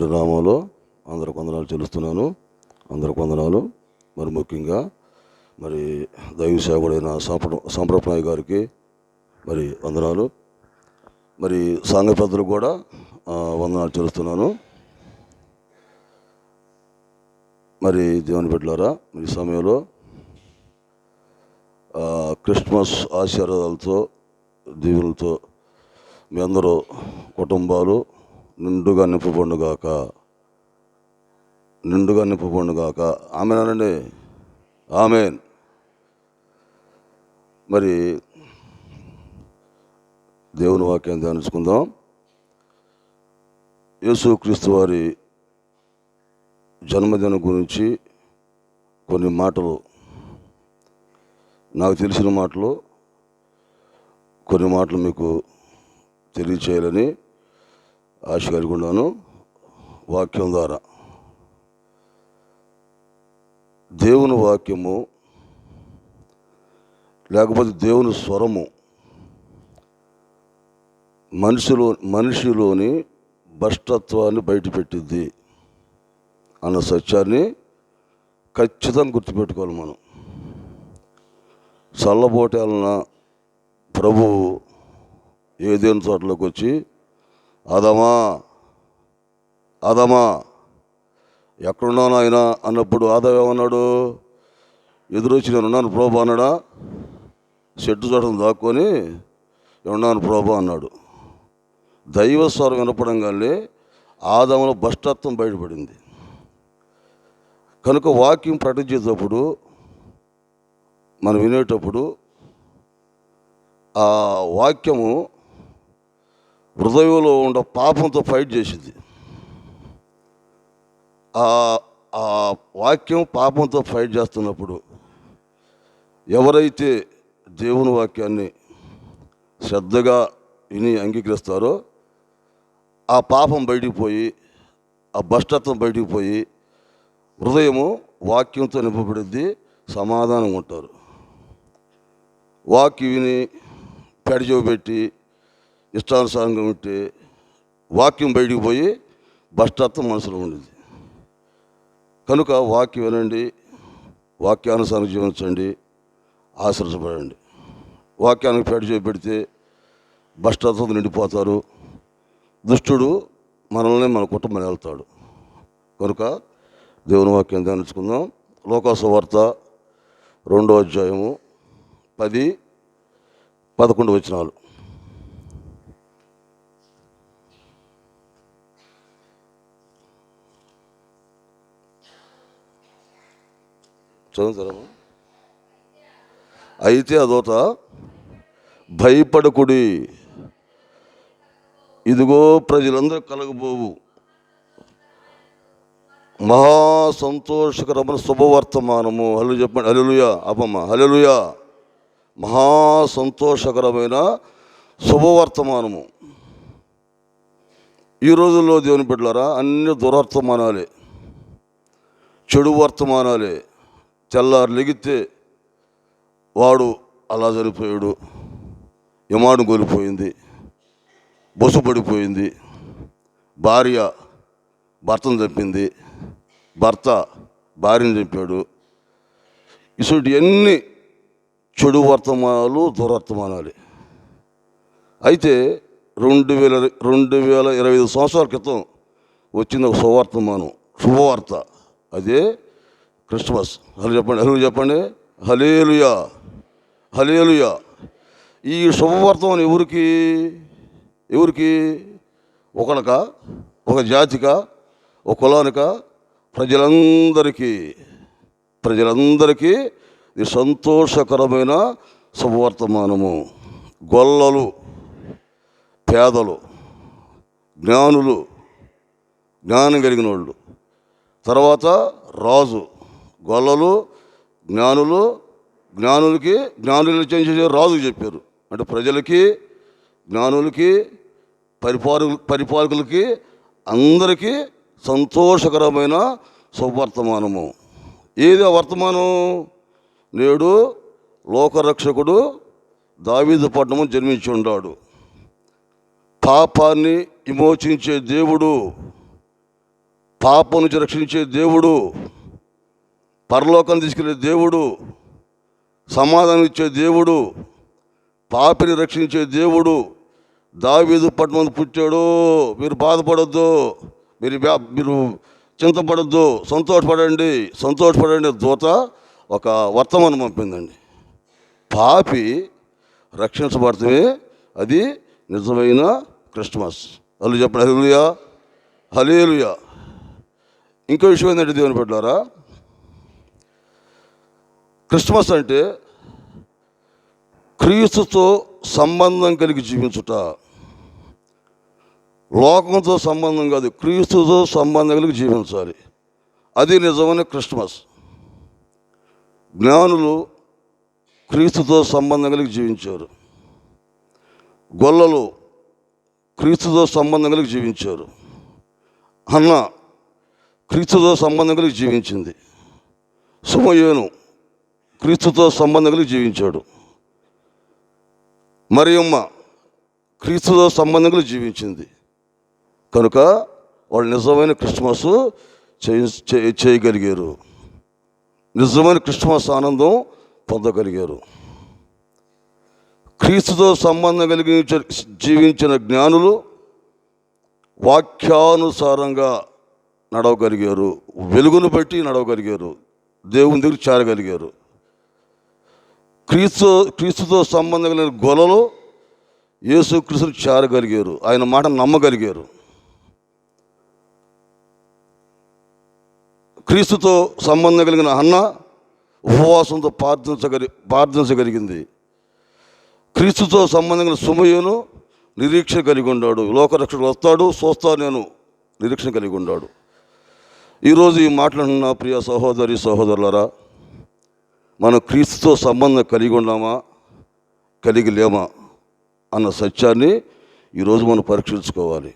వారి నామంలో అందరికి వందనాలు చెల్లిస్తున్నాను. అందరికి వందనాలు. మరి ముఖ్యంగా మరి దైవ సేవకుడైన సంప్రపనాయ్ గారికి మరి వందనాలు. మరి సంఘ పెద్దలకు కూడా వందనాలు చెల్లిస్తున్నాను. మరి దేవుని బిడ్డలారా, ఈ సమయంలో క్రిస్మస్ ఆశీర్వాదాలతో దీవులతో మీ అందరూ కుటుంబాలు నిండుగా నింపబడుగాక, నిండుగా నింపబడుగాక. ఆమేనండి, ఆమేన్. మరి దేవుని వాక్యాన్ని ధ్యానించుకుందాం. యేసుక్రీస్తు వారి జన్మదినం గురించి కొన్ని మాటలు, నాకు తెలిసిన మాటలు, కొన్ని మాటలు మీకు తెలియచేయాలని ఆశ కలిగి ఉన్నాను. వాక్యం ద్వారా దేవుని వాక్యము లేకపోతే దేవుని స్వరము మనిషిలోని భ్రష్టత్వాన్ని బయటపెట్టిద్ది అన్న సత్యాన్ని ఖచ్చితంగా గుర్తుపెట్టుకోవాలి. మనం చల్లబోటేలన ప్రభువు ఏదేని తోటలోకి వచ్చి ఆదామా ఆదామా ఎక్కడున్నాను ఆయన అన్నప్పుడు ఆదాం ఏమన్నాడు? ఎదురొచ్చి నేను ఉన్నాను ప్రభు అన్నాడా? చెట్టు చోటను దాక్కొని ఉన్నాను ప్రభు అన్నాడు. దైవస్వరం వినపడంగానే ఆదాములో భ్రష్టత్వం బయటపడింది. కనుక వాక్యం ప్రకటించేటప్పుడు, మనం వినేటప్పుడు ఆ వాక్యము హృదయంలో ఉన్న పాపంతో ఫైట్ చేసింది. ఆ వాక్యం పాపంతో ఫైట్ చేస్తున్నప్పుడు ఎవరైతే దేవుని వాక్యాన్ని శ్రద్ధగా విని అంగీకరిస్తారో ఆ పాపం బయటికి పోయి, ఆ భ్రష్టత్వం బయటికి పోయి హృదయము వాక్యంతో నింపబడిద్ది, సమాధానం ఉంటారు. వాక్యం విని పెడచెవి పెట్టి ఇష్టానుసారంగా ఉంటే వాక్యం బయటికి పోయి భ్రష్టత్వం మనసులో ఉండేది. కనుక వాక్యం వినండి, వాక్యానుసారం జీవించండి, ఆశ్రయించబడండి. వాక్యానికి పెడచెవి పెడితే భ్రష్టత్వం నిండిపోతారు. దుష్టుడు మనల్ని మన కుటుంబాన్ని వెళ్తాడు. కనుక దేవుని వాక్యం ధ్యానించుకుందాం. లోకాసువార్త 2వ అధ్యాయము 10-11 వచనాలు. చదువుతారా? అయితే అదోత భయపడకుడి, ఇదిగో ప్రజలందరూ కలగబోవు మహా సంతోషకరమైన శుభవర్తమానము. హల్లు చెప్పండి, హల్లెలూయా. అబ్బమ్మ హల్లెలూయా. మహా సంతోషకరమైన శుభవర్తమానము. ఈ రోజుల్లో దేవుని బిడ్డలారా, అన్ని దుర్వర్తమానాలే, చెడు వర్తమానాలే. తెల్లారు లెగితే వాడు అలా చనిపోయాడు, యమాను కోల్పోయింది, బొసు పడిపోయింది, భార్య భర్తను చంపింది, భర్త భార్యను చంపాడు. ఇటువంటి ఎన్ని చెడు వర్తమానాలు, దుర్వర్తమానాలే. అయితే 2025 సంవత్సరాల క్రితం వచ్చింది ఒక శుభవర్తమానం, శుభవార్త. అదే క్రిస్మస్. హల్లు చెప్పండి, హల్లు చెప్పండి, హల్లెలూయా, హల్లెలూయా. ఈ శుభవర్తమానం ఎవరికి? ఒకనక, ఒక జాతిక, ఒక కులానిక? ప్రజలందరికీ ఇది సంతోషకరమైన శుభవర్తమానము. గొల్లలు, పేదలు, జ్ఞానులు, జ్ఞానం కలిగిన వాళ్ళు, తర్వాత రాజు. గొల్లలు, జ్ఞానులు చేసే రాజుకు చెప్పారు. అంటే ప్రజలకి, జ్ఞానులకి, పరిపాలకులకి, అందరికీ సంతోషకరమైన శుభవర్తమానము. ఏది ఆ వర్తమానం? నేడు లోకరక్షకుడు దావీదు పట్టణము జన్మించి ఉన్నాడు. పాపాన్ని విమోచించే దేవుడు పాపం నుంచి రక్షించే దేవుడు, పరలోకం తీసుకెళ్లే దేవుడు, సమాధానం ఇచ్చే దేవుడు, పాపిని రక్షించే దేవుడు. దావీదు పట్టణంలో పుట్టాడు, మీరు బాధపడొద్దు, మీరు చింతపడొద్దు, సంతోషపడండి దూత ఒక వర్తమానం పంపిందండి. పాపి రక్షించబడతామే, అది నిజమైన క్రిస్మస్. వాళ్ళు చెప్పండి హల్లెలూయా, హల్లెలూయా. ఇంకో విషయం ఏంటంటే దేవుని బిడ్డలారా, క్రిస్మస్ అంటే క్రీస్తుతో సంబంధం కలిగి జీవించుట. లోకంతో సంబంధం కాదు, క్రీస్తుతో సంబంధం కలిగి జీవించాలి. అది నిజమైన క్రిస్మస్. జ్ఞానులు క్రీస్తుతో సంబంధం కలిగి జీవించారు. గొల్లలు క్రీస్తుతో సంబంధం కలిగి జీవించారు. హన్న క్రీస్తుతో సంబంధం కలిగి జీవించింది. సుమయోను క్రీస్తుతో సంబంధం కలిగి జీవించాడు. మరియమ్మ క్రీస్తుతో సంబంధం కలిగి జీవించింది. కనుక వాళ్ళు నిజమైన క్రిస్మస్ చేయగలిగారు, నిజమైన క్రిస్మస్ ఆనందం పొందగలిగారు. క్రీస్తుతో సంబంధం కలిగి జీవించిన జ్ఞానులు వాక్యానుసారంగా నడవగలిగారు, వెలుగును బట్టి నడవగలిగారు, దేవుని దగ్గర చేరగలిగారు. క్రీస్తుతో సంబంధం కలిగిన గొల్లలు యేసుక్రీస్తును చేరగలిగారు, ఆయన మాట నమ్మగలిగారు. క్రీస్తుతో సంబంధం కలిగిన హన్న ఉపవాసంతో ప్రార్థించగలిగింది. క్రీస్తుతో సంబంధం కలిగిన సుమయోను నిరీక్షణ కలిగి ఉన్నాడు, లోకరక్షకుడు వస్తాడు చూస్తా నేను నిరీక్షణ కలిగి ఉన్నాడు. ఈరోజు ఈ మాట్లాడిన ప్రియ సహోదరి సహోదరులారా, మనం క్రీస్తుతో సంబంధం కలిగి ఉన్నామా, కలిగి లేమా అన్న సత్యాన్ని ఈరోజు మనం పరీక్షించుకోవాలి.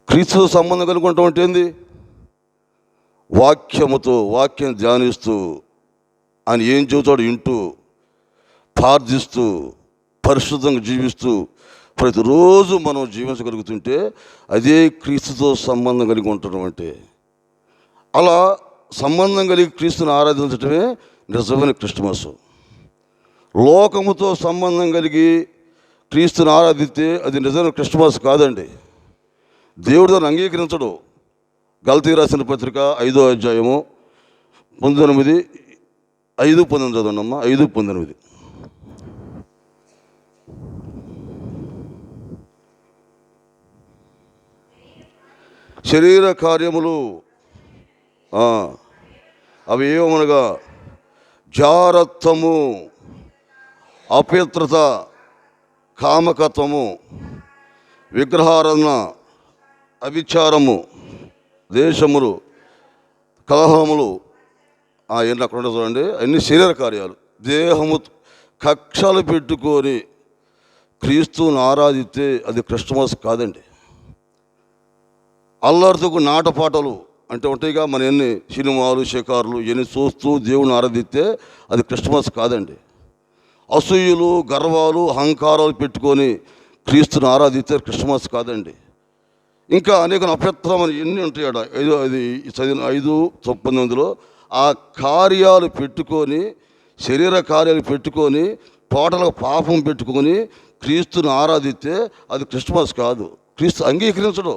క్రీస్తుతో సంబంధం కలిగి ఉండటం అంటే ఏంది? వాక్యం ధ్యానిస్తూ, ఆయన ఏం చెబుతాడు వింటూ, ప్రార్థిస్తూ, పరిశుద్ధంగా జీవిస్తూ ప్రతిరోజు మనం జీవించగలుగుతుంటే అదే క్రీస్తుతో సంబంధం కలిగి ఉండటం అంటే. అలా సంబంధం కలిగి క్రీస్తుని ఆరాధించడమే నిజమైన క్రిస్మస్. లోకముతో సంబంధం కలిగి క్రీస్తుని ఆరాధిస్తే అది నిజమైన క్రిస్మస్ కాదండి. దేవుడు దాన్ని అంగీకరించడు. గలతీ రాసిన పత్రిక 5వ అధ్యాయము 19, 5-19 చదవండమ్మా. 5-19. శరీర కార్యములు అవి ఏమనగా జారత్వము, అపవిత్రత, కామకత్వము, విగ్రహారాధన, అభిచారము, దేశములు, కలహములు. ఎన్ని అక్కడ ఉండదు చూడండి, అన్ని శరీర కార్యాలు. దేహము కక్షలు పెట్టుకొని క్రీస్తుని ఆరాధిస్తే అది క్రిస్మస్ కాదండి. అల్లరితో నాటపాటలు అంటే ఉంటాయిగా, మన ఎన్ని సినిమాలు షికారులు ఎన్ని చూస్తూ దేవుని ఆరాధిస్తే అది క్రిస్మస్ కాదండి. అసూయలు, గర్వాలు, అహంకారాలు పెట్టుకొని క్రీస్తుని ఆరాధిస్తే క్రిస్మస్ కాదండి. ఇంకా అనేక అపవిత్రమైన ఎన్ని ఉంటాయట. 5:19 ఆ కార్యాలు పెట్టుకొని, శరీర కార్యాలు పెట్టుకొని, టోటల్గా పాపం పెట్టుకొని క్రీస్తుని ఆరాధిస్తే అది క్రిస్మస్ కాదు, క్రీస్తు అంగీకరించడు.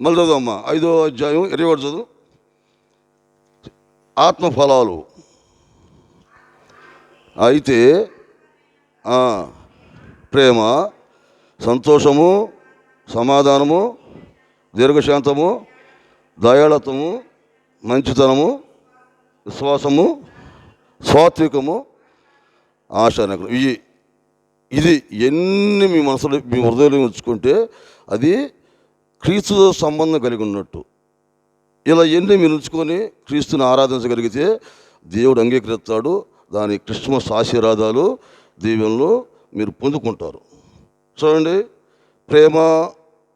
మళ్ళీ చదువమ్మా 5వ అధ్యాయం 21 చదువు. ఆత్మఫలాలు అయితే ప్రేమ, సంతోషము, సమాధానము, దీర్ఘశాంతము, దయాళత్వము, మంచితనము, విశ్వాసము, సాత్వికము, ఆశానకం. ఇది ఎన్ని మీ మనసులో మీ హృదయంలో ఉంచుకుంటే అది క్రీస్తుతో సంబంధం కలిగి ఉన్నట్టు. ఇలా ఎన్ని మీరు ఉంచుకొని క్రీస్తుని ఆరాధించగలిగితే దేవుడు అంగీకరిస్తాడు. దాని క్రిస్మస్ ఆశీర్వాదాలు, దీవెనలు మీరు పొందుకుంటారు. చూడండి, ప్రేమ,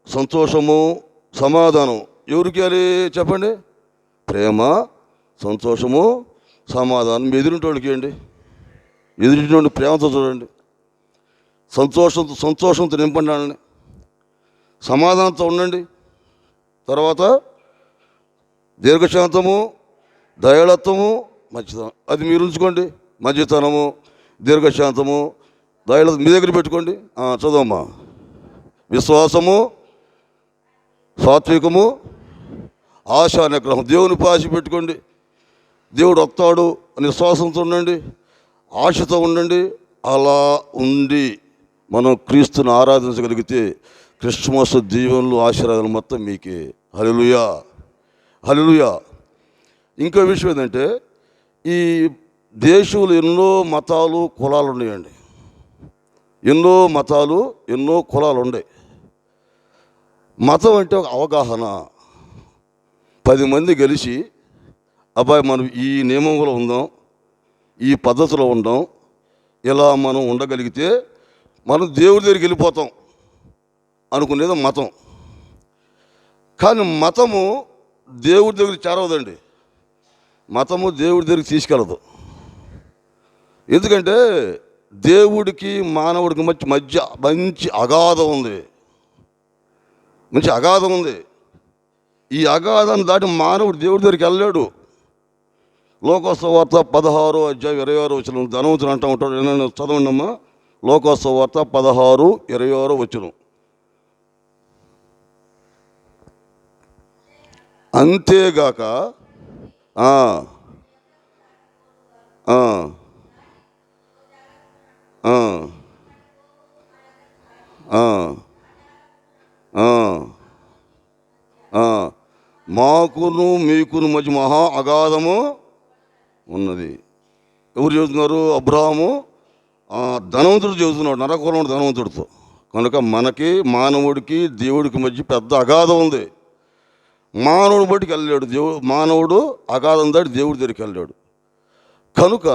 సంతోషము, సమాధానం ఎవరికి అది చెప్పండి? ప్రేమ, సంతోషము, సమాధానం మీ ఎదురింటోళ్ళకి ఇవ్వండి. ఎదురింటి ప్రేమతో చూడండి, సంతోషంతో నింపండి, సమాధానంతో ఉండండి. తర్వాత దీర్ఘశాంతము, దయాళత్వము, మంచితనం. అది మీరు ఉంచుకోండి. మంచితనము, దీర్ఘశాంతము, దయాళత్వం మీ దగ్గర పెట్టుకోండి. చదవమ్మా. విశ్వాసము, సాత్వికము, ఆశా నిగ్రహం. దేవుని ఆశ పెట్టుకోండి. దేవుడు వస్తాడు అని విశ్వాసంతో ఉండండి, ఆశతో ఉండండి. అలా ఉండి మనం క్రీస్తుని ఆరాధించగలిగితే క్రిస్మస్ దీవెనలు, ఆశీర్వాదాలు మొత్తం మీకే. హల్లెలూయా, హల్లెలూయా. ఇంకో విషయం ఏంటంటే, ఈ దేశంలో ఎన్నో మతాలు, కులాలు ఉన్నాయండి. ఎన్నో మతాలు, ఎన్నో కులాలు ఉన్నాయి. మతం అంటే ఒక అవగాహన. 10 మంది కలిసి, అబ్బాయి మనం ఈ నియమంలో ఉందాం, ఈ పద్ధతిలో ఉందాం, ఇలా మనం ఉండగలిగితే మనం దేవుడి దగ్గరికి వెళ్ళిపోతాం అనుకునేది మతం. కానీ మతము దేవుడి దగ్గరికి చేరవదండి. మతము దేవుడి దగ్గరికి తీసుకెళ్ళదు. ఎందుకంటే దేవుడికి మానవుడికి మధ్య మంచి అగాధం ఉంది. మంచి అగాధం ఉంది. ఈ అగాధాన్ని దాటి మానవుడు దేవుడి దగ్గరికి వెళ్ళాడు. లోకోత్సవార్త 16 అధ్యాయం 26 వచనం. ధనవంతుడు అంటూ ఉంటాడు. నేను చదవండి అమ్మా. లోకోత్సవార్త 16, 26 వచనం. అంతేగాక మాకును మీకును మధ్య మహా అగాధము ఉన్నది. ఎవరు చెబుతున్నారు? అబ్రహాము ధనవంతుడు చెబుతున్నాడు, నరకులంలో ధనవంతుడితో. కనుక మనకి, మానవుడికి, దేవుడికి మధ్య పెద్ద అగాధం ఉంది. మానవుడు బట్టికి వెళ్ళాడు మానవుడు అగాధం దాటి దేవుడి దగ్గరికి వెళ్ళాడు. కనుక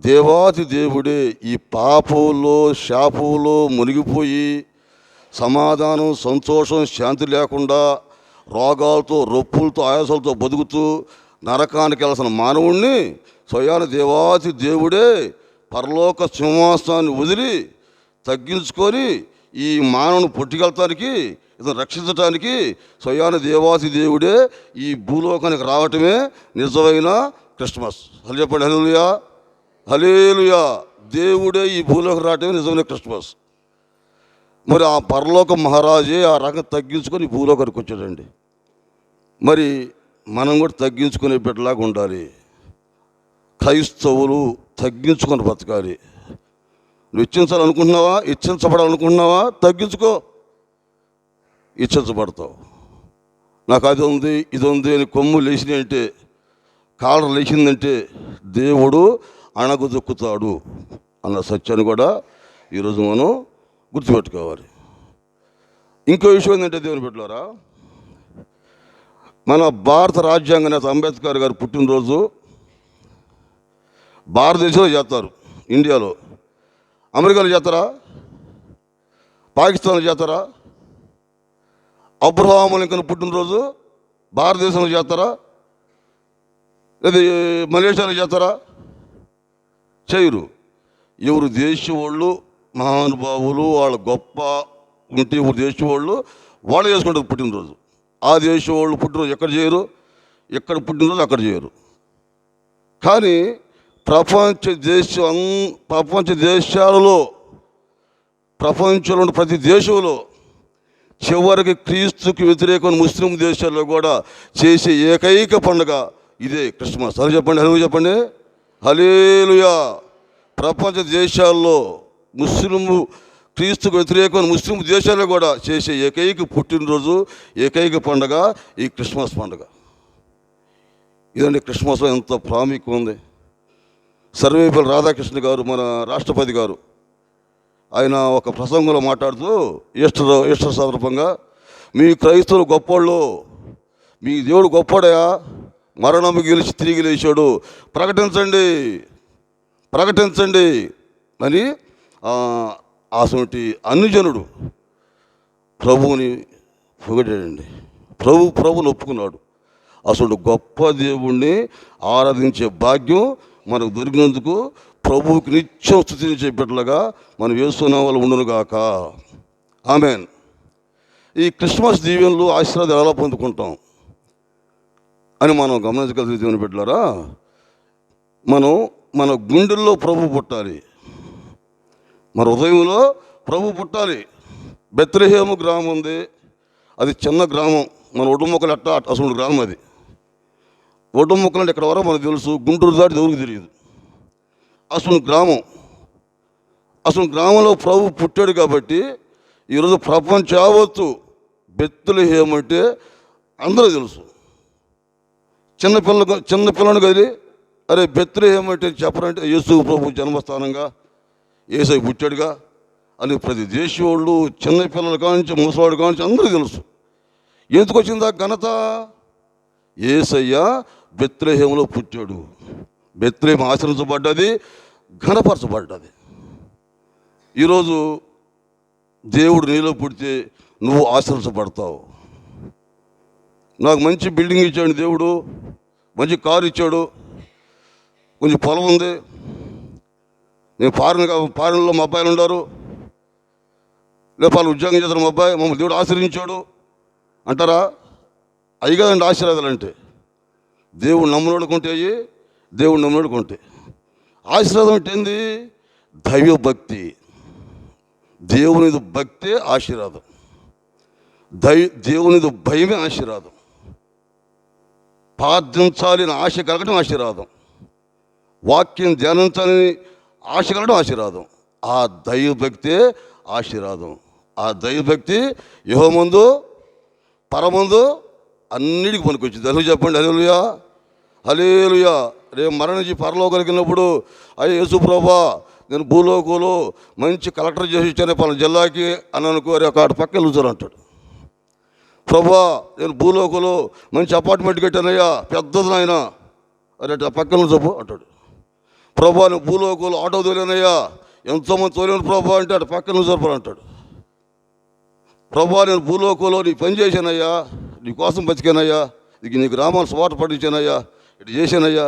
దేవాతి దేవుడే ఈ పాపంలో, శాపంలో మునిగిపోయి సమాధానం, సంతోషం, శాంతి లేకుండా రోగాలతో, రొప్పులతో, ఆయాసాలతో బతుకుతూ నరకానికి వెళ్ళాల్సిన మానవుణ్ణి స్వయాన దేవాతి దేవుడే పరలోక సింహాసనాన్ని వదిలి తగ్గించుకొని ఈ మానవుని పుట్టుకెళ్తానికి, ఇతను రక్షించడానికి స్వయాన దేవాతి దేవుడే ఈ భూలోకానికి రావటమే నిజమైన క్రిస్మస్. అది చెప్పండి. హల్లెలూయా, హల్లెలూయా. దేవుడే ఈ భూలోకి రావటమే నిజమైన క్రిస్మస్. మరి ఆ పరలోక మహారాజే ఆ రకం తగ్గించుకొని భూలోకానికి వచ్చాడండి. మరి మనం కూడా తగ్గించుకునే బిడ్డలాగా ఉండాలి. క్రైస్తవులు తగ్గించుకొని బతకాలి. నువ్వు ఇచ్చించాలనుకుంటున్నావా? ఇచ్చించబడాలనుకుంటున్నావా? తగ్గించుకో, ఇచ్చించబడతావు. నాకు అది ఉంది, ఇది ఉంది అని కొమ్ము లేచినాయి అంటే, కాళ్ళ లేచిందంటే దేవుడు అణగదొక్కుతాడు అన్న సత్యాన్ని కూడా ఈరోజు మనం గుర్తుపెట్టుకోవాలి. ఇంకో విషయం ఏంటంటే, దేవుని బిడ్డలారా, మన భారత రాజ్యాంగ నేత అంబేద్కర్ గారు పుట్టినరోజు భారతదేశంలో చేస్తారు. ఇండియాలో, అమెరికాలో చేస్తారా? పాకిస్తాన్లో చేస్తారా? అబ్రహాము లింకన్ పుట్టినరోజు భారతదేశంలో చేస్తారా? లేదా మలేషియాలో చేస్తారా? చేయరు. ఎవరు దేశం వాళ్ళు, మహానుభావులు, వాళ్ళ గొప్ప ఉంటే ఎవరు దేశం వాళ్ళు చేసుకుంటారు పుట్టినరోజు. ఆ దేశం వాళ్ళు పుట్టినరోజు ఎక్కడ చేయరు, ఎక్కడ పుట్టినరోజు అక్కడ చేయరు. కానీ ప్రపంచ దేశాలలో, ప్రపంచంలో ప్రతి దేశంలో, చివరికి క్రీస్తుకి వ్యతిరేకమైన ముస్లిం దేశాల్లో కూడా చేసే ఏకైక పండుగ ఇదే క్రిస్మస్. అది చెప్పండి. హల్లెలూయా చెప్పండి. హల్లెలూయా. ప్రపంచ దేశాల్లో క్రీస్తుకు వ్యతిరేకమైన ముస్లిం దేశాల్లో కూడా చేసే ఏకైక పుట్టినరోజు, ఏకైక పండుగ ఈ క్రిస్మస్ పండుగ. ఇదండి క్రిస్మస్లో ఎంత ప్రాముఖ్యం ఉంది. సర్వేపల్లి రాధాకృష్ణ గారు, మన రాష్ట్రపతి గారు, ఆయన ఒక ప్రసంగంలో మాట్లాడుతూ ఈస్టర్ సందర్భంగా, మీ క్రైస్తవులు గొప్పోళ్ళు, మీ దేవుడు గొప్పోడయా, మరణం గెలిచి తిరిగి లేచాడు, ప్రకటించండి అని అటువంటి అన్యజనుడు ప్రభువుని పొగిడాడండి. ప్రభువుని ఒప్పుకున్నాడు. అసలు గొప్ప దేవుణ్ణి ఆరాధించే భాగ్యం మనకు దొరికినందుకు ప్రభువుకి నిత్యం స్తుతించే బిడ్డలుగా మనం యేసునామములో వాళ్ళు ఉండునుగాక. ఆమేన్. ఈ క్రిస్మస్ దీవెనలు, ఆశీర్వాదాలు ఎలా పొందుకుంటాం అని మనం గమనించగలిగితే దేవుని బిడ్డలారా, మనం మన గుండెల్లో ప్రభు పుట్టాలి, మన హృదయంలో ప్రభు పుట్టాలి. బెత్లెహేము గ్రామం ఉంది, అది చిన్న గ్రామం. మన ఒడ్డుముక్కలు ఎట్టా అసలు గ్రామం అది. ఒడ్డుముక్కలు అంటే ఇక్కడ వరకు మనకు తెలుసు, గుంటూరు దాటి ఎవరికి తెలియదు. అసలు గ్రామం, అసలు గ్రామంలో ప్రభు పుట్టాడు కాబట్టి ఈరోజు ప్రపంచం యావత్తు బెత్లెహేము అంటే అందరూ తెలుసు. చిన్నపిల్లని కదిలి అరే బెత్లెహేము అంటే చెప్పరంటే యేసు ప్రభు జన్మస్థానంగా యేసై పుట్టాడుగా అని ప్రతి దేశం వాళ్ళు, చిన్నపిల్లల కానించి ముసలాడు కానించి అందరూ తెలుసు. ఎందుకు వచ్చింది ఆ ఘనత? యేసయ్య బెత్లెహేములో పుట్టాడు. బెత్లెహేము ఆశ్రయించబడ్డది, ఘనపరచబడ్డది. ఈరోజు దేవుడు నీలో పుడితే నువ్వు ఆశ్రయించబడతావు. నాకు మంచి బిల్డింగ్ ఇచ్చాడు దేవుడు, మంచి కారు ఇచ్చాడు, కొంచెం పొలం ఉంది, నేను ఫారెన్లో మా అబ్బాయిలు ఉన్నారు, లేకపోతే వాళ్ళు ఉద్యోగం చేస్తున్న మా అబ్బాయి, మమ్మల్ని దేవుడు ఆశ్రయించాడు అంటారా? అవి కదండి ఆశీర్వాదాలు అంటే. దేవుడు నమ్మనోడుకుంటే అయ్యి, దేవుడు నమ్మనోడుకుంటే. ఆశీర్వాదం అంటే ఏంది? దైవభక్తి. దేవునిది భక్తే ఆశీర్వాదం, దేవునిది భయమే ఆశీర్వాదం. ప్రార్థించాలి అని ఆశ కలగడం ఆశీర్వాదం, వాక్యం ధ్యానించాలని ఆశ కలగడం ఆశీర్వాదం. ఆ దైవభక్తే ఆశీర్వాదం. ఆ దైవభక్తి యెహోవామందు పరమందు అన్నిటికీ పనికొచ్చింది. అసలు చెప్పండి హల్లెలూయా, హల్లెలూయా. రేపు మరణించి పరలోకానికి వెళ్ళినప్పుడు అయ్యే యేసు ప్రభువా నేను భూలోకంలో మంచి కలెక్టర్ చేసి ఇచ్చాను పలానా జిల్లాకి అని అనుకోరి ఒక పక్క వెళ్ళుతారు అంటాడు. ప్రభువా నేను భూలోకంలో మంచి అపార్ట్మెంట్ కట్టానయ్యా పెద్దది నాయన అరే ఆ పక్కన చెప్పు అంటాడు. ప్రభువా నేను భూలోకంలో ఆటో తోలేనయ్యా ఎంతోమంది తోలేను ప్రభువా అంటే అటు పక్కన చెప్పరు అంటాడు. ప్రభువా నేను భూలోకంలో నీ పని చేశానయ్యా, నీ కోసం బతికానయ్యా, నీకు రామాను స్వాట పడించానయ్యా, ఇటు చేశానయ్యా.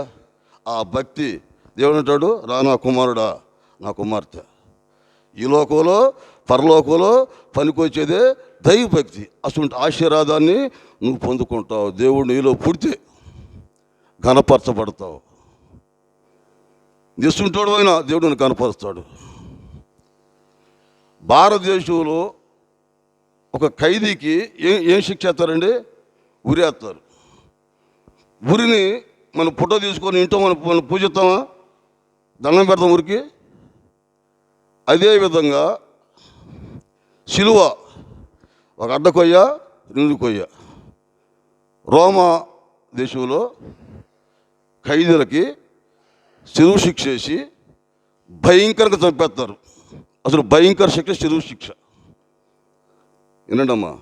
ఆ భక్తి దేవుడు అంటాడు, రా నా కుమారుడా, నా కుమార్తె. ఈ లోకంలో పరలోకంలో పనికొచ్చేదే దైవభక్తి. అసలు ఆశీర్వాదాన్ని నువ్వు పొందుకుంటావు. దేవుడు నీలో పుడితే ఘనపరచబడతావు. నిస్తుంటాడు అయినా దేవుడు నిన్ను కనపరుస్తాడు. భారతదేశంలో ఒక ఖైదీకి ఏం శిక్ష చేస్తారండి? ఉరేస్తారు. ఉరిని మనం ఫోటో తీసుకొని ఇంట్లో మనం పూజిస్తామా, దండం పెడతాం ఊరికి. అదేవిధంగా శిలువ ఒక అడ్డ కొయ్య, నిండు కొయ్య. రోమా దేశంలో ఖైదీలకి శిలువ శిక్ష చేసి భయంకరంగా చంపేస్తారు. అసలు భయంకర శిక్ష శిలువ శిక్ష. వినండమ్మా,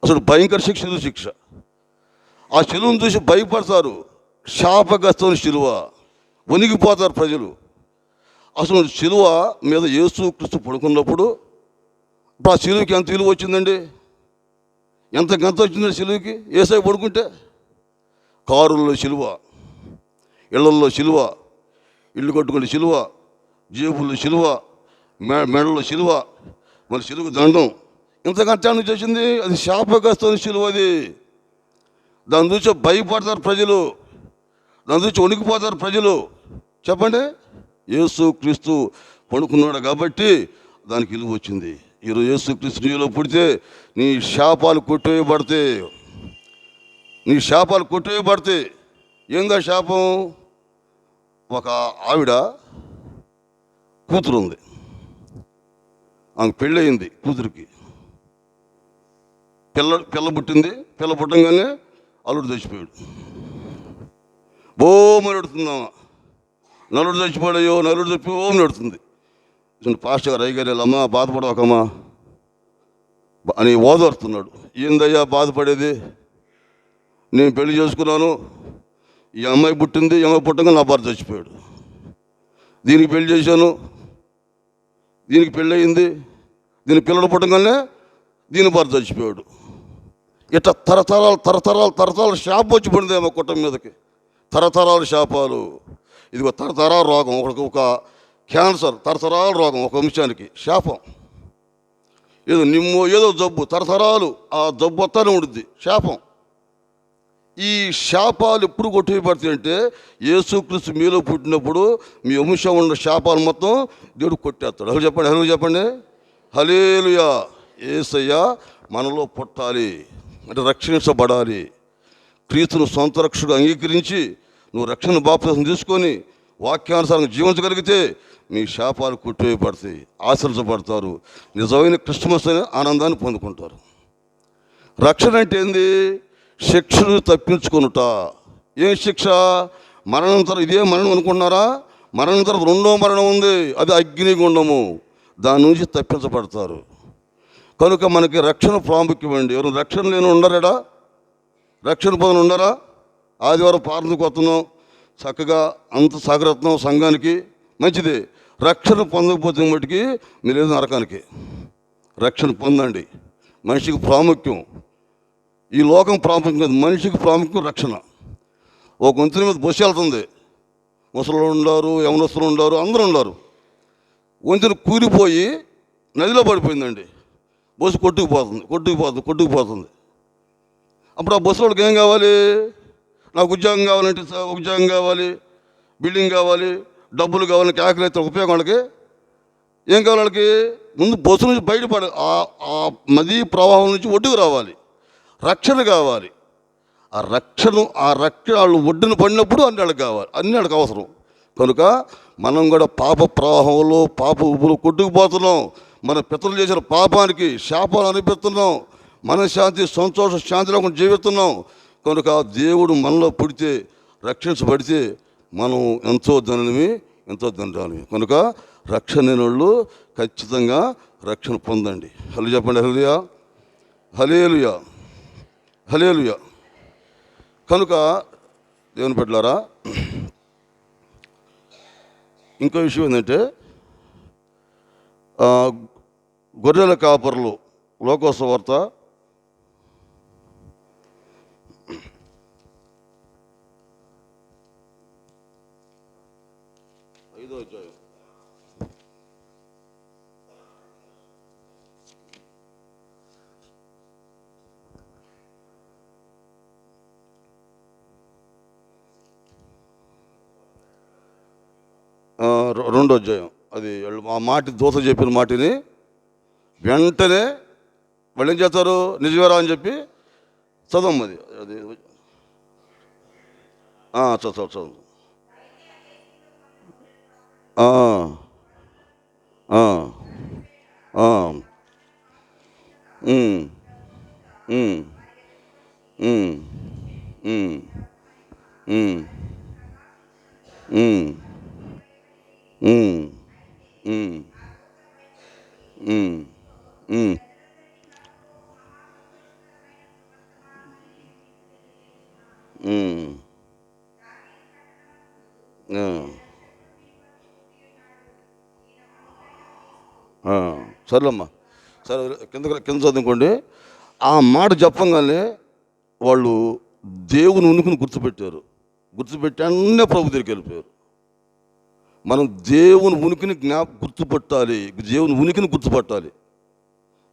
అసలు భయంకర శిక్ష శిలువ శిక్ష. ఆ శిలువను చూసి భయపడతారు. శాపగ్రస్తమైన శిలువ, వణిగిపోతారు ప్రజలు. అసలు శిలువ మీద యేసుక్రీస్తు పడుకున్నప్పుడు ఆ శిలువకి ఎంత విలువ వచ్చిందండి? ఎంత గంత వచ్చిందండి శిలువకి? యేసై పడుకుంటే కారుల్లో శిలువ, ఇళ్లల్లో శిలువ, ఇల్లు కట్టుకునే శిలువ, జేబుల్లో శిలువ, మెడల్లో శిలువ, మన శిలువ దండం. ఇంతకంటే చేసింది అది శాపగ్రస్తమైన శిలువ. అది దాన్ని చూసి భయపడతారు ప్రజలు, దాని చూసి వణికిపోతారు ప్రజలు. చెప్పండి, యేసుక్రీస్తు పడుకున్నాడు కాబట్టి దానికి విలువ వచ్చింది. ఈరోజు యేసుక్రీస్తు నీలో పుడితే నీ శాపాలు కొట్టివేయబడతాయి, నీ శాపాలు కొట్టివేయబడతాయి. ఏంగా శాపం? ఒక ఆవిడ కూతురు ఉంది, ఆమె పెళ్ళయింది, కూతురికి పిల్ల పుట్టింది. పిల్ల పుట్టంగానే అల్లుడు చచ్చిపోయాడు. బోమని ఎడుతుందామా, నలుడు చచ్చిపోయాయో, నలుడు చచ్చిపో ఓమని ఎడుతుంది. పాస్టర్ గారు అయ్యగారు వెళ్ళమ్మా బాధపడవకమ్మా అని ఓదారుతున్నాడు. ఏందయ్యా బాధపడేది? నేను పెళ్లి చేసుకున్నాను, ఈ అమ్మాయి పుట్టింది, ఈ అమ్మాయి పుట్టంగా నా భర్త చచ్చిపోయాడు. దీనికి పెళ్లి చేశాను, దీనికి పెళ్ళి అయింది, దీని పిల్లలు పుట్టంగానే దీని భర్త చచ్చిపోయాడు. ఇట్లా తరతరాలు శాపం వచ్చి పడిందేమో కుటుంబం మీదకి. తరతరాలు శాపాలు. ఇదిగో తరతరాల రోగం, ఒక క్యాన్సర్, తరతరాల రోగం, ఒక వంశానికి శాపం. ఏదో జబ్బు తరతరాలు ఆ జబ్బు వస్తానే ఉంటుంది శాపం. ఈ శాపాలు ఎప్పుడు కొట్టివేయబడతాయి అంటే యేసుక్రీస్తు మీలో పుట్టినప్పుడు మీ వంశం ఉన్న శాపాలు మొత్తం దేవుడు కొట్టేస్తాడు. హలో చెప్పండి, హలో చెప్పండి, హల్లెలూయా. యేసయ్య మనలో పుట్టాలి అంటే రక్షించబడాలి. క్రీస్తును సొంత రక్షకుడు అంగీకరించి నువ్వు రక్షణ బాప్తిసం తీసుకొని వాక్యానుసారంగా జీవించగలిగితే మీ శాపాలు కొట్టివేయబడతాయి, ఆశీర్వదించబడతారు, నిజమైన క్రిస్మస్ అనే ఆనందాన్ని పొందుకుంటారు. రక్షణ అంటే ఏంది? శిక్షను తప్పించుకొనుట. ఏం శిక్ష? మరణానంతరం ఇదే మరణం అనుకుంటున్నారా? మరణానంతరం రెండో మరణం ఉంది, అది అగ్నిగుండము. దాని నుంచి తప్పించబడతారు. కనుక మనకి రక్షణ ప్రాముఖ్యమండి. ఎవరు రక్షణ లేని ఉండరాడా? రక్షణ పొందని ఉండరా? ఆదివారం ప్రార్థనకు వస్తున్నాం, చక్కగా అంత సాగరత్నం సంఘానికి మంచిదే. రక్షణ పొందకపోతే మటుకి మీరు ఏదో నరకానికి. రక్షణ పొందండి. మనిషికి ప్రాముఖ్యం. ఈ లోకం ప్రాముఖ్యం కాదు, మనిషికి ప్రాముఖ్యం రక్షణ. ఒక వంతుని మీద బస్సు వెళ్తుంది, ముసలు ఉండారు, యవనస్తులు ఉండారు, అందరూ ఉండారు. వంతుని కూలిపోయి నదిలో పడిపోయిందండి. బస్సు కొట్టుకుపోతుంది. అప్పుడు ఆ బస్సు వాళ్ళకి ఏం కావాలి? నాకు ఉద్యోగం కావాలంటే ఉద్యోగం కావాలి, బిల్డింగ్ కావాలి, డబ్బులు కావాలని కేకలు అయితే ఉపయోగం వాళ్ళకి ఏం కావాలి? వాళ్ళకి ముందు బస్సు నుంచి బయటపడ ఆ నదీ ప్రవాహం నుంచి ఒడ్డుకు రావాలి, రక్షణ కావాలి. ఆ రక్షణ వాళ్ళు ఒడ్డున పడినప్పుడు అన్ని వాళ్ళకి కావాలి, అన్ని వాళ్ళకి అవసరం. కనుక మనం కూడా పాప ప్రవాహంలో పాప ఉప్పులు కొట్టుకుపోతున్నాం. మన పితరులు చేసిన పాపానికి శాపాలు అనిపిస్తున్నాం. మనశ్శాంతి, సంతోష, శాంతి లేకుండా జీవిస్తున్నాం. కనుక దేవుడు మనలో పుడితే, రక్షించబడితే మనం ఎంతో ధనమి. కనుక రక్షణ లేని వాళ్ళు ఖచ్చితంగా రక్షణ పొందండి. హలో చెప్పండి, హల్లెలూయా, హల్లెలూయా, హల్లెలూయా. కనుక దేవుని బిడ్డలారా, ఇంకో విషయం ఏంటంటే గొర్రెల కాపరులు లోకోసు వార్త 5వ అధ్యాయం. రెండో అధ్యాయం. అది ఆ మాట దోత చెప్పిన మాటని వెంటనే వాళ్ళు ఏం చేస్తారు? నిజమేరా అని చెప్పి చదవమ్మది. అది చదువు. సరేమ్మా, సరే కింద చదువుకోండి. ఆ మాట చెప్పంగానే వాళ్ళు దేవుని ఉనికిని గుర్తుపెట్టారు. గుర్తుపెట్టి అన్నీ ప్రభు దగ్గరికి వెళ్ళిపోయారు. మనం దేవుని ఉనికిని గుర్తుపట్టాలి. దేవుని ఉనికిని గుర్తుపట్టాలి.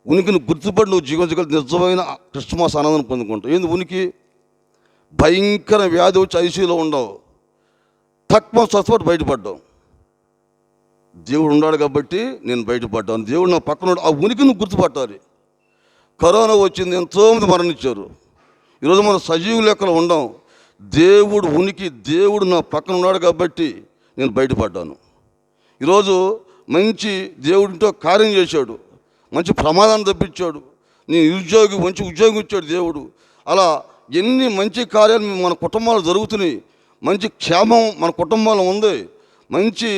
ఉనికిని గుర్తుపట్టి నువ్వు జీవించగలిగి నిజమైన క్రిస్మస్ ఆనందం పొందుకుంటావు. ఏంది ఉనికి? భయంకర వ్యాధి వచ్చి ఐసీయూలో ఉండవు, తక్కువ స్వస్థపడి బయటపడ్డాం. దేవుడు ఉన్నాడు కాబట్టి నేను బయటపడ్డాను. దేవుడు నా పక్కన, ఆ ఉనికిని గుర్తుపట్టాలి. కరోనా వచ్చింది, ఎంతోమంది మరణించారు. ఈరోజు మనం సజీవ లెక్కలో ఉండం. దేవుడు ఉనికి, దేవుడు నా పక్కన ఉన్నాడు కాబట్టి నేను బయటపడ్డాను. ఈరోజు మంచి దేవుడితో కార్యం చేశాడు, మంచి ప్రమాదాన్ని తప్పించాడు, నీ మంచి ఉద్యోగం ఇచ్చాడు దేవుడు. అలా ఎన్ని మంచి కార్యాలు మన కుటుంబాలు జరుగుతున్నాయి. మంచి క్షేమం మన కుటుంబాల్లో ఉంది, మంచి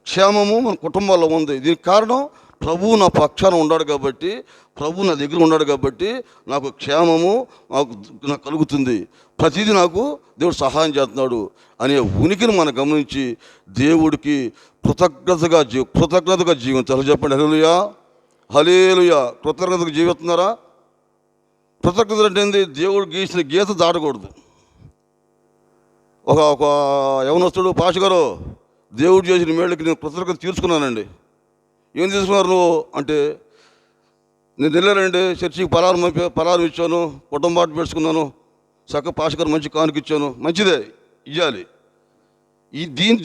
క్షేమము మన కుటుంబాల్లో ఉంది. దీనికి కారణం ప్రభువు నా పక్షాన ఉన్నాడు కాబట్టి, ప్రభు నా దగ్గర ఉన్నాడు కాబట్టి నాకు క్షేమము నాకు కలుగుతుంది. ప్రతిదీ నాకు దేవుడు సహాయం చేస్తున్నాడు అనే ఉనికిని మనం గమనించి దేవుడికి కృతజ్ఞతగా జీవించాలి. చెప్పండి, హల్లెలూయా, హల్లెలూయా. కృతజ్ఞతగా జీవిస్తున్నారా? కృతజ్ఞత అంటే ఏంది? దేవుడు గీసిన గీత దాటకూడదు. ఒక యవనస్తుడు, పాష గారు, దేవుడు చేసిన మేళ్ళకి నేను కృతజ్ఞత తీర్చుకున్నానండి. ఏం తీసుకున్నారు నువ్వు అంటే, నేను వెళ్ళానండి చర్చికి పలారం ఇచ్చాను, కుటుంబాటు పెట్టుకున్నాను, చక్క పాస్టర్ గారు మంచి కానుక ఇచ్చాను, మంచిదే, ఇవ్వాలి.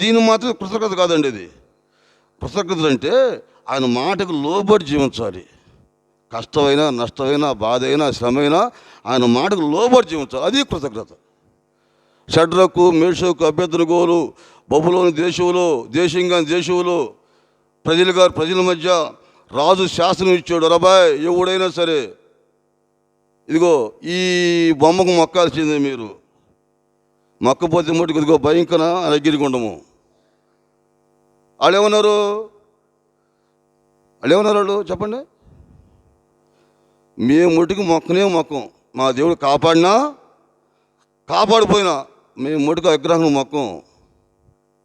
దీని మాత్రం కృతజ్ఞత కాదండి. ఇది కృతజ్ఞత అంటే ఆయన మాటకు లోబడి జీవించాలి. కష్టమైనా, నష్టమైనా, బాధ అయినా, శ్రమ అయినా ఆయన మాటకు లోబడి జీవించాలి. అది కృతజ్ఞత. షడ్రకు, మేషకు, అభ్యర్థనగోలు బబులోని దేశంలో ప్రజల మధ్య రాజు శాసనం ఇచ్చాడు, రబాయ్ ఎవడైనా సరే ఇదిగో ఈ బొమ్మకు మొక్కాల్సిందే, మీరు మొక్కపోతే మటుకు ఇదిగో భయంకర అగ్గిరిగుండము. వాళ్ళు ఏమన్నారు చెప్పండి? మేము ముట్టుకు మొక్కం, మా దేవుడు కాపాడినా కాపాడిపోయినా మేము ముట్టుకు విగ్రహం మొక్కం.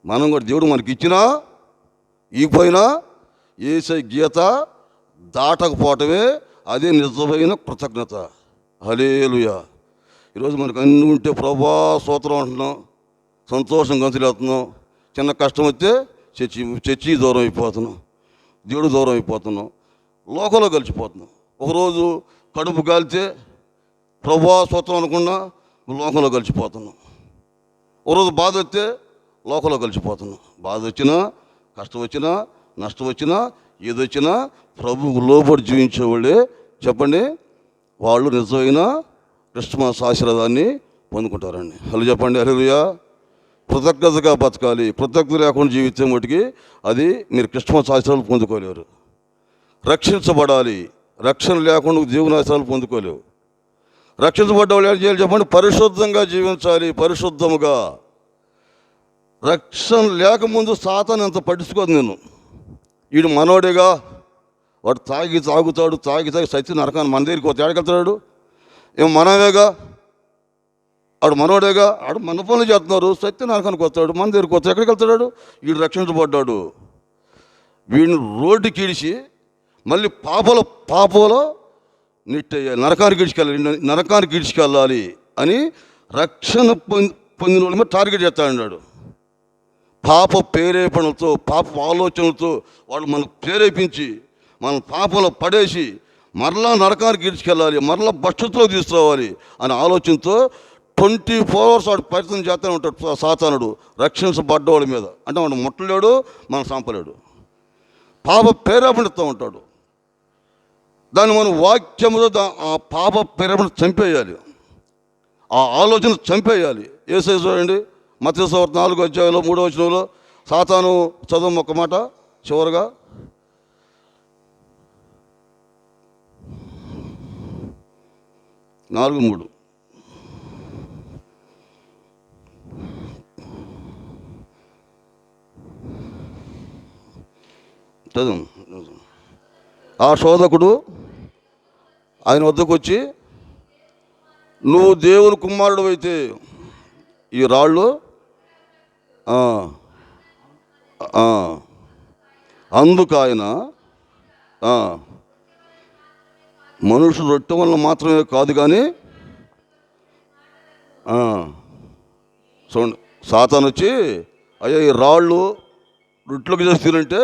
మనం కూడా దేవుడు మనకి ఇచ్చినా ఇగిపోయినా యేసయ్య గీత దాటకపోవటమే అదే నిజమైన కృతజ్ఞత. హల్లెలూయా. ఈరోజు మనకు అన్నీ ఉంటే ప్రభా స్తోత్రం అంటున్నాం, సంతోషం గంతులేస్తున్నాం. చిన్న కష్టం వస్తే చర్చి దూరం అయిపోతున్నాం, దేవుడు దూరం అయిపోతున్నాం, లోకంలో కలిసిపోతున్నాం. ఒకరోజు కడుపు కాలితే ప్రభా స్తోత్రం అనుకున్నా లోకంలో కలిసిపోతున్నాం. ఒకరోజు బాధ వస్తే లోకంలో కలిసిపోతున్నాం. బాధ వచ్చినా, కష్టం వచ్చినా, నష్టం వచ్చినా, ఏదొచ్చినా ప్రభువుకు లోబడి జీవించేవాళ్ళే చెప్పండి, వాళ్ళు నిజమైన క్రిస్మస్ ఆశీర్వాదాన్ని పొందుకుంటారండి. హలో చెప్పండి. హల్లెలూయా. కృతజ్ఞతగా బతకాలి. కృతజ్ఞత లేకుండా జీవితం మటుకి అది మీరు క్రిస్మస్ ఆశీర్వాదాలు పొందుకోలేరు. రక్షించబడాలి. రక్షణ లేకుండా దేవుని ఆశీర్వాదాలు పొందుకోలేవు. రక్షించబడ్డ వాళ్ళు ఏం చేయాలి చెప్పండి? పరిశుద్ధంగా జీవించాలి. పరిశుద్ధముగా. రక్షణ లేకముందు సాతాను ఎంత పట్టించుకోదు నేను. వీడు మనోడేగా, వాడు తాగుతాడు, తాగి సత్య నరకాన్ని మన దగ్గరికి పోతే ఎక్కడికెళ్తాడు? ఏమో మనమేగా, ఆడు మనోడేగా, ఆడు మన పనులు చేస్తున్నారు, సత్య నరకానికి వస్తాడు, మన దగ్గరికి వస్తాడు, ఎక్కడికి వెళ్తాడు? వీడు రక్షించబడ్డాడు. వీడిని రోడ్డుకి ఈడిచి మళ్ళీ పాపలో నెట్టేయాలి, నరకానికి ఈడ్చుకెళ్ళాలి అని రక్షణ పొందిన వాళ్ళ మీద టార్గెట్ చేస్తాడు. పాప ప్రేరేపణలతో, పాప ఆలోచనలతో వాళ్ళు మనకు ప్రేరేపించి మన పాపంలో పడేసి మరలా నరకానికి ఈడ్చుకెళ్ళాలి, మరలా భక్షతలో తీసుకురావాలి అనే ఆలోచనతో 24 hours వాడు ప్రయత్నం చేస్తూనే ఉంటాడు సాతానుడు రక్షించబడ్డ వాళ్ళ మీద. అంటే వాడు ముట్టలేడు, మనం చంపలేడు. పాప ప్రేరేపణతో ఉంటాడు. దాన్ని మనం వాక్యముతో ఆ పాప ప్రేరేపణ చంపేయాలి, ఆ ఆలోచన చంపేయాలి. యేసయ్య చూడండి, మత్తయి సువార్త 4వ అధ్యాయంలో 3వ వచనంలో సాతాను చదువు ఒక మాట చివరగా, 4:3 చదువు. ఆ శోధకుడు ఆయన వద్దకు వచ్చి, నువ్వు దేవుని కుమారుడు అయితే ఈ రాళ్ళు అందుకు ఆయన మనుషులు రొట్టె వల్ల మాత్రమే కాదు కానీ చూడండి, సాతాను వచ్చి అయ్యా ఈ రాళ్ళు రొట్టెలకు చేసి తినంటే,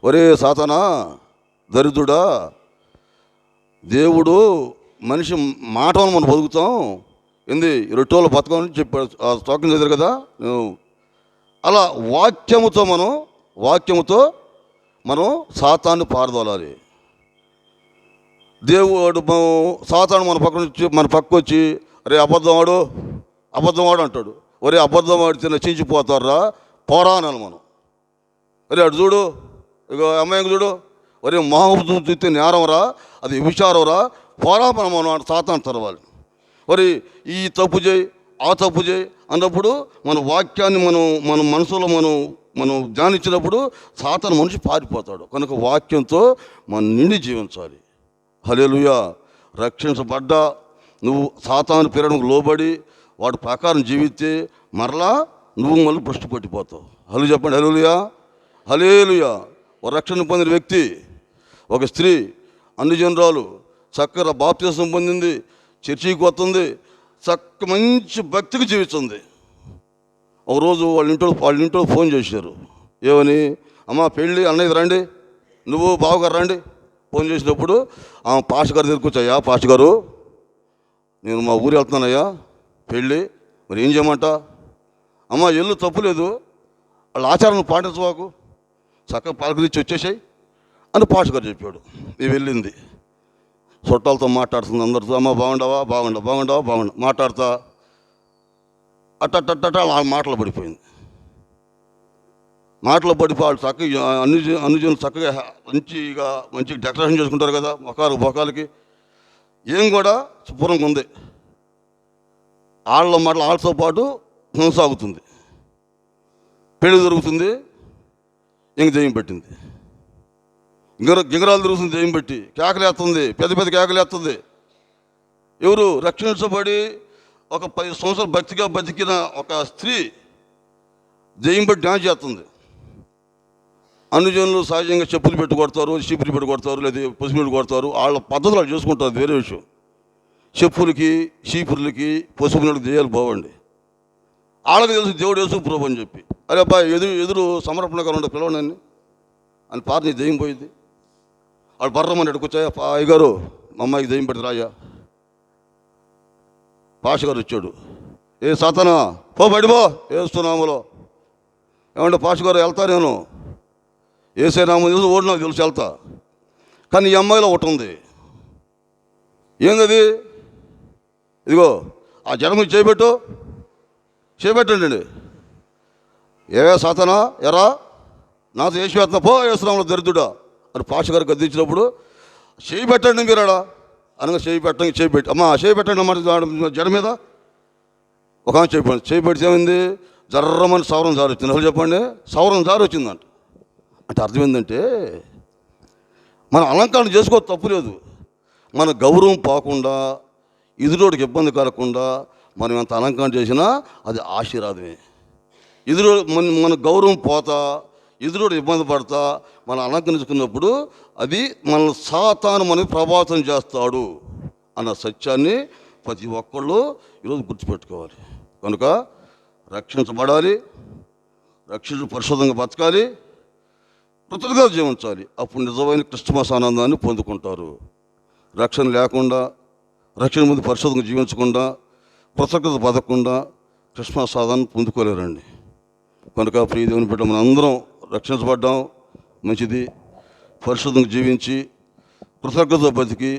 ఒరే సాతానా దరిద్రుడా, దేవుడు మనిషి మాట వల్ల మనం బతుకుతాం, ఏంది రొట్టెలో బతకమని చెప్పాడు. ఆ స్తోత్రం చదివారు కదా. అలా వాక్యముతో మనం సాతాన్ని పారదోలాలి. దేవుడు సాతాను మన పక్క వచ్చి అరే అబద్ధం వాడు అంటాడు. ఒరే అబద్ధం ఆడితే నశించిపోతారా, పోరా అనాలి మనం. అరే అటు చూడు, ఇక అమ్మాయికి చూడు, ఒరే మహాబుద్ధం చూస్తే నేరంరా, అది విచారంరా, పోరా మనం సాతాను తెరవాలి. మరి ఈ తప్పు చేయి, ఆ తప్పు చేయి అన్నప్పుడు మన వాక్యాన్ని మన మనసులో మనం ధ్యానించినప్పుడు సాతాను మనిషి పారిపోతాడు. కనుక వాక్యంతో మనం నిండి జీవించాలి. హల్లెలూయా. రక్షించబడ్డా నువ్వు సాతాను ప్రేరణకు లోబడి వాడి ప్రకారం జీవిస్తే మరలా నువ్వు మళ్ళీ భ్రష్టు పట్టిపోతావు. హల్లెలూయా చెప్పండి. హల్లెలూయా. హల్లెలూయా. ఒక రక్షణ పొందిన వ్యక్తి, ఒక స్త్రీ, అన్ని జనరాలు చక్కగా బాప్తిసం పొందింది, చర్చికి వస్తుంది, మంచి భక్తికి జీవిస్తుంది. ఒకరోజు వాళ్ళ ఇంట్లో ఫోన్ చేశారు. ఏమని? అమ్మ పెళ్ళి అన్నయ్య రండి, నువ్వు బావగారు రండి. ఫోన్ చేసినప్పుడు పాస్టర్ గారి దగ్గరికి వచ్చాయా, పాస్టర్ గారు నేను మా ఊరు వెళ్తున్నానయ్యా, పెళ్ళి, మరి ఏం చేయమంట? అమ్మ ఎల్లు తప్పులేదు, వాళ్ళ ఆచారం పాటించవాకు, చక్కగా పలకరించి వచ్చేసాయి అని పాస్టర్ గారు చెప్పాడు. నేను వెళ్ళింది, చుట్టాలతో మాట్లాడుతుంది, అందరితో అమ్మ బాగుండవా మాట్లాడతా అట్ట ఆ మాటలు పడిపోయింది. మాటలు పడిపోయి వాళ్ళు చక్కగా అనుజనులు చక్కగా మంచిగా డెకరేషన్ చేసుకుంటారు కదా మొఖాలకి, ఏం కూడా శుభ్రంగా ఉంది. వాళ్ళతో పాటు కొనసాగుతుంది, పెళ్లి జరుగుతుంది, ఇంక దెయ్యం పెట్టింది, గింగరాలు తిరుగుతుంది, దెయ్యం పెట్టి కేకలేస్తుంది, పెద్ద కేకలేస్తుంది. ఎవరు? రక్షించబడి ఒక 10 సంవత్సరాలు భక్తిగా బతికిన ఒక స్త్రీ దెయ్యం పెట్టి డ్యాన్స్ చేస్తుంది. అనుజనులు సహజంగా చెప్పులు పెట్టి కొడతారు, చీపులు పెట్టి కొడతారు, లేదా పసుపు పెట్టి కొడతారు, వాళ్ళ పద్ధతులు వాళ్ళు చేసుకుంటారు, వేరే విషయం. చెప్పులకి చీపుర్లకి పసుపు నీళ్ళకి దెయ్యాలు బావండి. వాళ్ళకి తెలుసు దేవుడు యేసు ప్రభు అని చెప్పి, అరే అబ్బాయి ఎదురు సమర్పణగా ఉండే పిలవనని అని పార్ని దెయ్యం పోయింది. వాళ్ళు బర్రమని ఎడుకొచ్చాయా, అయ్యగారు మా అమ్మాయికి దెయ్యం పెట్టి రాయ్యా. పాష గారు వచ్చాడు, ఏ సాతానా పో బయటపో ఏస్తున్నాములో. ఏమంటే పాష గారు వెళ్తా, నేను ఏసైనామో తెలుసు, ఓడి నాకు తెలుసు, వెళ్తా. కానీ ఈ అమ్మాయిలో ఒకటి ఉంది, ఏందది? ఇదిగో ఆ జనం చేయబెట్టండి. ఏవే సాతానా, ఎరా నాతో వేసివేస్తున్నా, పో వేస్తున్నాము దరిద్రుడా అని పాష గారు గద్దించినప్పుడు, చేయబెట్టండి మీరాడా అనగా చేయబెట్టి అమ్మా చేయబెట్టండి అన్నమాట జడ మీద. ఒక ఆమె చేయబెడితే ఏమైంది? జర్రమని సవరం జారి వచ్చింది. అసలు చెప్పండి, సవరం జారి వచ్చిందంట. అంటే అర్థం ఏంటంటే, మనం అలంకరణ చేసుకో తప్పు లేదు, మన గౌరవం పోకుండా, ఎదురోడికి ఇబ్బంది కలగకుండా మనం ఎంత అలంకరణ చేసినా అది ఆశీర్వాదమే. మన గౌరవం పోతా, ఎదురోడు ఇబ్బంది పడతా మనం అలంకరించుకున్నప్పుడు అది మన సాతాను మనకి ప్రభావితం చేస్తాడు అన్న సత్యాన్ని ప్రతి ఒక్కళ్ళు ఈరోజు గుర్తుపెట్టుకోవాలి. కనుక రక్షించబడాలి, పరిశుద్ధంగా బతకాలి, కృతజ్ఞత జీవించాలి. అప్పుడు నిజమైన క్రిస్మస్ ఆనందాన్ని పొందుకుంటారు. రక్షణ లేకుండా, రక్షణ ముందు పరిశుద్ధంగా జీవించకుండా, కృతజ్ఞత బతకకుండా క్రిస్మస్ ఆనందాన్ని పొందుకోలేరండి. కనుక ప్రియ దేవుని బిడ్డ మనం అందరం రక్షించబడ్డాం, మంచిది. పరిశుద్ధంగా జీవించి కృతజ్ఞత బతికి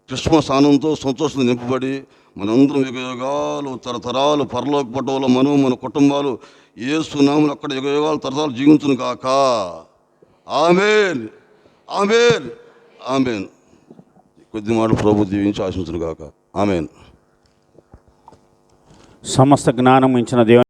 క్రిస్మస్ ఆనందంతో సంతోషంతో నింపబడి మనందరం యుగయుగాలు తరతరాలు పరలోక పట్టణంలో మన కుటుంబాలు యేసు నామమున అక్కడ యుగయుగాలు తరతరాలు జీవించును గాక. ఆమేన్, ఆమేన్, ఆమేన్. కొద్ది మాటలు ప్రభు దీవించి ఆశించును గాక. ఆమేన్. సమస్త జ్ఞానం ఇచ్చిన దేవుని